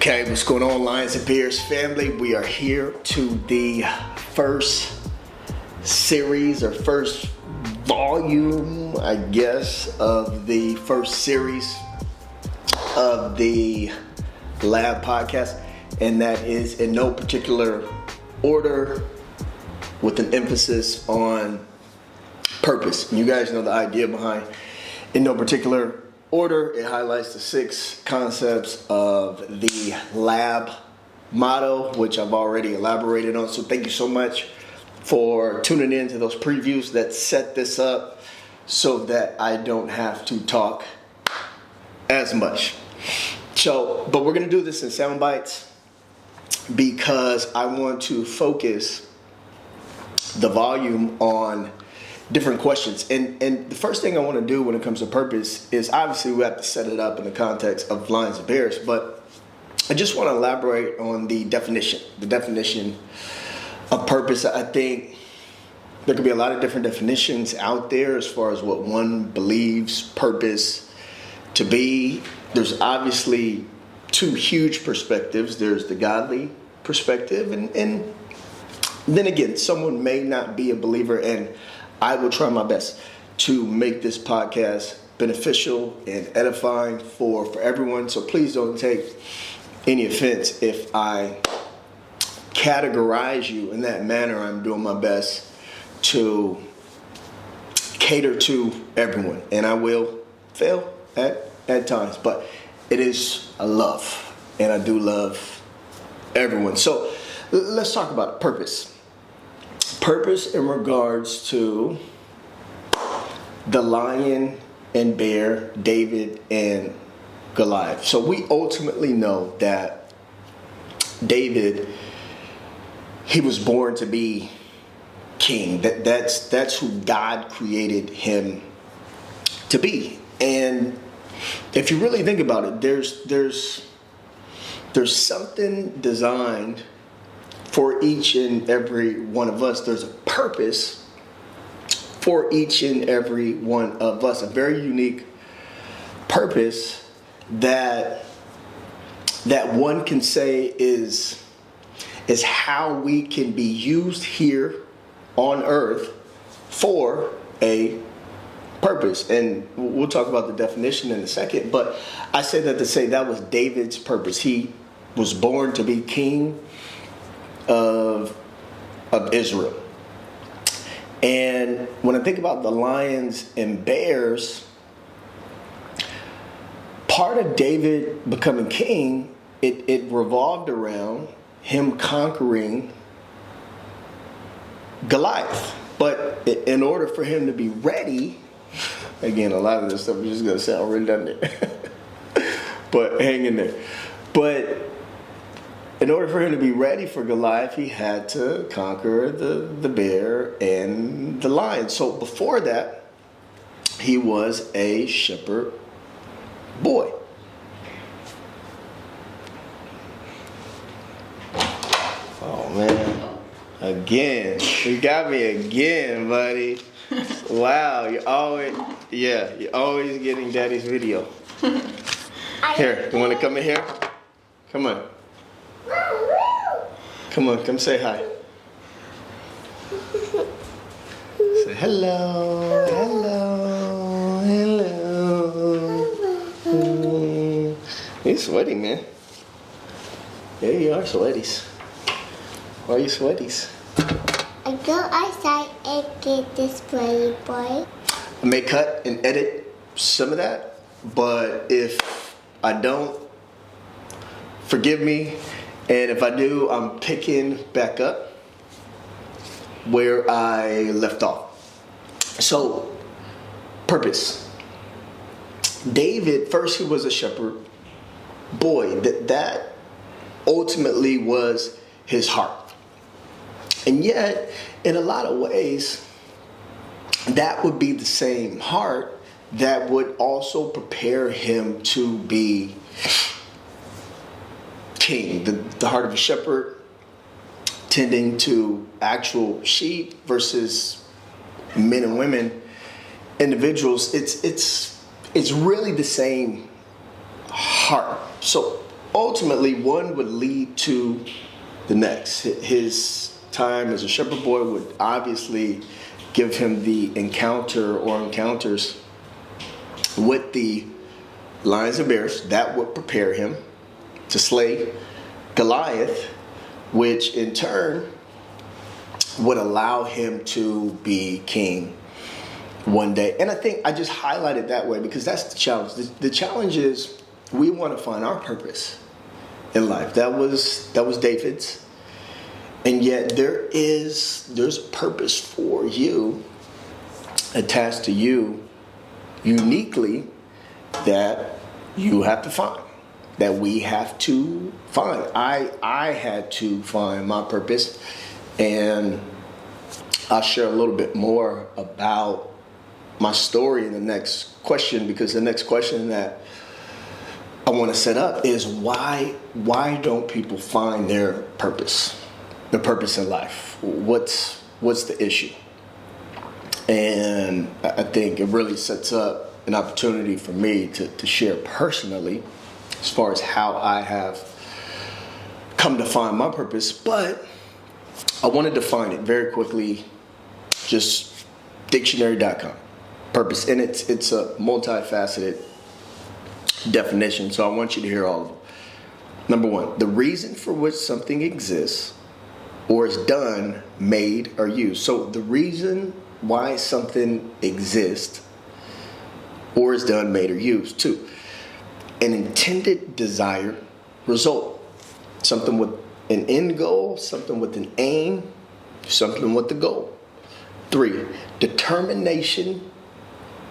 Okay, what's going on, Lions and Bears family? We are here to the first series or first volume, I guess, of the first series of the Lab podcast, and that is in no particular order with an emphasis on purpose. And you guys know the idea behind in no particular order. It highlights the 6 concepts of the LAB motto, which I've already elaborated on. So thank you so much for tuning in to those previews that set this up so that I don't have to talk as much. So, but we're going to do this in sound bites because I want to focus the volume on different questions. And the first thing I want to do when it comes to purpose is obviously we have to set it up in the context of Lions and Bears, but I just want to elaborate on the definition of purpose. I think there could be a lot of different definitions out there as far as what one believes purpose to be. There's obviously 2 huge perspectives. There's the godly perspective, and then again, someone may not be a believer, and I will try my best to make this podcast beneficial and edifying for everyone. So please don't take any offense if I categorize you in that manner. I'm doing my best to cater to everyone, and I will fail at times, but it is a love, and I do love everyone. So let's talk about purpose. Purpose in regards to the lion and bear, David and Goliath. So we ultimately know that David, he was born to be king. That's who God created him to be. And if you really think about it, there's something designed for each and every one of us. There's a purpose for each and every one of us, a very unique purpose that one can say is how we can be used here on earth for a purpose. And we'll talk about the definition in a second, but I say that to say that was David's purpose. He was born to be king of Israel. And when I think about the lions and bears, part of David becoming king, it revolved around him conquering Goliath. But in order for him to be ready, again, a lot of this stuff is just going to sound redundant, but hang in there. But in order for him to be ready for Goliath, he had to conquer the bear and the lion. So before that, he was a shepherd boy. Oh, man. Again. You got me again, buddy. Wow. You're always getting daddy's video. Here, you want to come in here? Come on. Come on, come say hi. Say hello, hello, hello. You're sweaty, man. Yeah, you are sweaties. Why are you sweaties? I go outside and get this sweaty boy. I may cut and edit some of that, but if I don't, forgive me. And if I do, I'm picking back up where I left off. So, purpose. David, first he was a shepherd boy. That ultimately was his heart. And yet, in a lot of ways, that would be the same heart that would also prepare him to be king. The heart of a shepherd tending to actual sheep versus men and women, individuals. It's really the same heart. So ultimately one would lead to the next. His time as a shepherd boy would obviously give him the encounter or encounters with the lions and bears that would prepare him to slay Goliath, which in turn would allow him to be king one day. And I think I just highlighted that way because that's the challenge. The challenge is we want to find our purpose in life. That was David's. And yet there's purpose for you attached to you uniquely that you have to find, that we have to find. I had to find my purpose, and I'll share a little bit more about my story in the next question, because the next question that I want to set up is why don't people find their purpose in life? What's the issue? And I think it really sets up an opportunity for me to share personally as far as how I have come to find my purpose. But I want to define it very quickly, just dictionary.com. Purpose, and it's a multifaceted definition, so I want you to hear all of them. Number one, the reason for which something exists or is done, made, or used. So the reason why something exists or is done, made, or used. Two, an intended desired result. Something with an end goal, something with an aim, something with the goal. Three, determination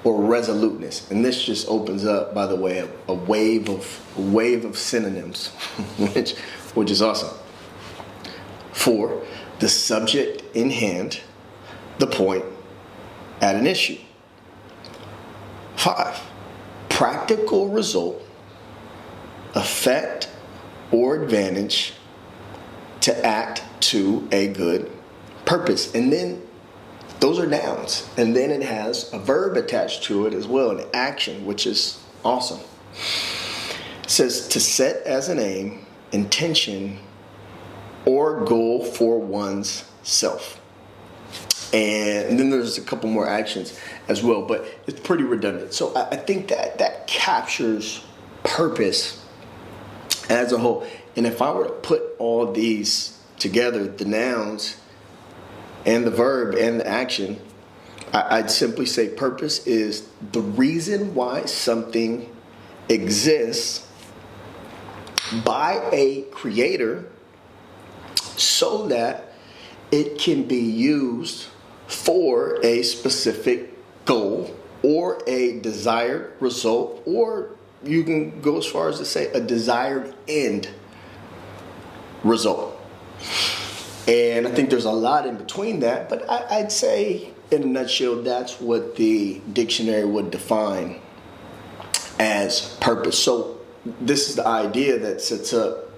or resoluteness. And this just opens up, by the way, a wave of synonyms, which is awesome. 4, the subject in hand, the point at an issue. 5, practical result, effect or advantage to act to a good purpose. And then those are nouns. And then it has a verb attached to it as well, an action, which is awesome. It says to set as an aim, intention, or goal for one's self. And then there's a couple more actions as well, but it's pretty redundant. So I think that captures purpose as a whole. And if I were to put all these together, the nouns and the verb and the action, I'd simply say purpose is the reason why something exists by a creator so that it can be used for a specific goal or a desired result, or you can go as far as to say a desired end result. And I think there's a lot in between that, but I'd say in a nutshell, that's what the dictionary would define as purpose. So this is the idea that sets up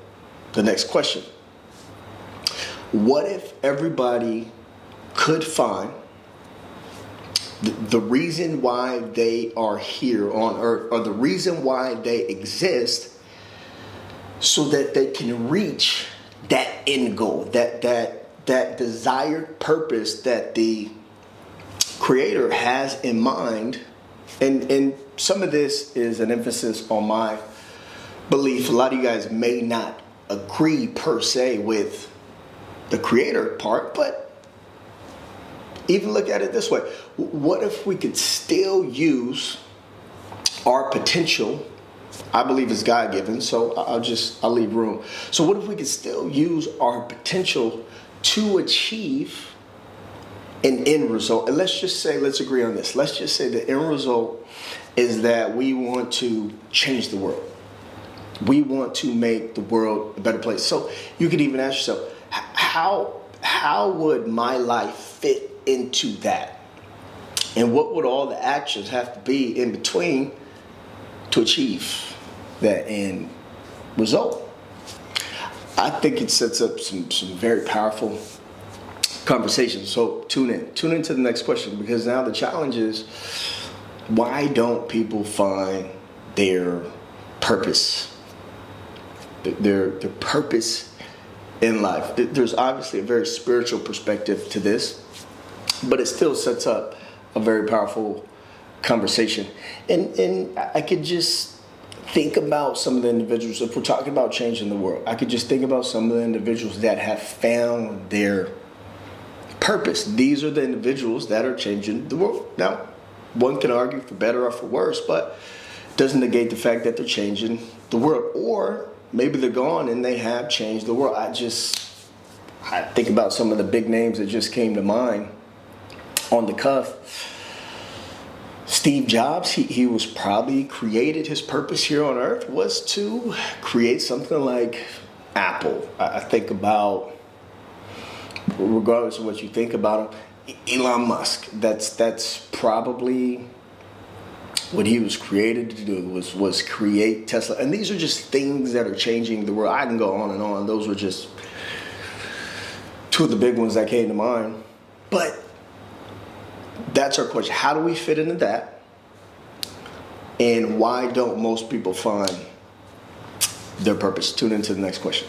the next question. What if everybody could find the reason why they are here on earth, or the reason why they exist, so that they can reach that end goal, that desired purpose that the creator has in mind? And some of this is an emphasis on my belief. A lot of you guys may not agree per se with the creator part, but even look at it this way. What if we could still use our potential? I believe is God-given, so I'll leave room. So what if we could still use our potential to achieve an end result? And let's agree on this. Let's just say the end result is that we want to change the world. We want to make the world a better place. So you could even ask yourself, how would my life fit into that? And what would all the actions have to be in between to achieve that end result? I think it sets up some very powerful conversations. So tune into the next question, because now the challenge is, why don't people find their purpose? their purpose in life. There's obviously a very spiritual perspective to this, but it still sets up a very powerful conversation. And I could just think about some of the individuals, if we're talking about changing the world, I could just think about some of the individuals that have found their purpose. These are the individuals that are changing the world. Now, one can argue for better or for worse, but it doesn't negate the fact that they're changing the world. Or maybe they're gone and they have changed the world. I think about some of the big names that just came to mind on the cuff. Steve Jobs, he was probably created, his purpose here on earth was to create something like Apple. I think about, regardless of what you think about him, Elon Musk. That's probably what he was created to do, was create Tesla. And these are just things that are changing the world. I can go on and on. Those were just two of the big ones that came to mind. But that's our question. How do we fit into that? And why don't most people find their purpose? Tune into the next question.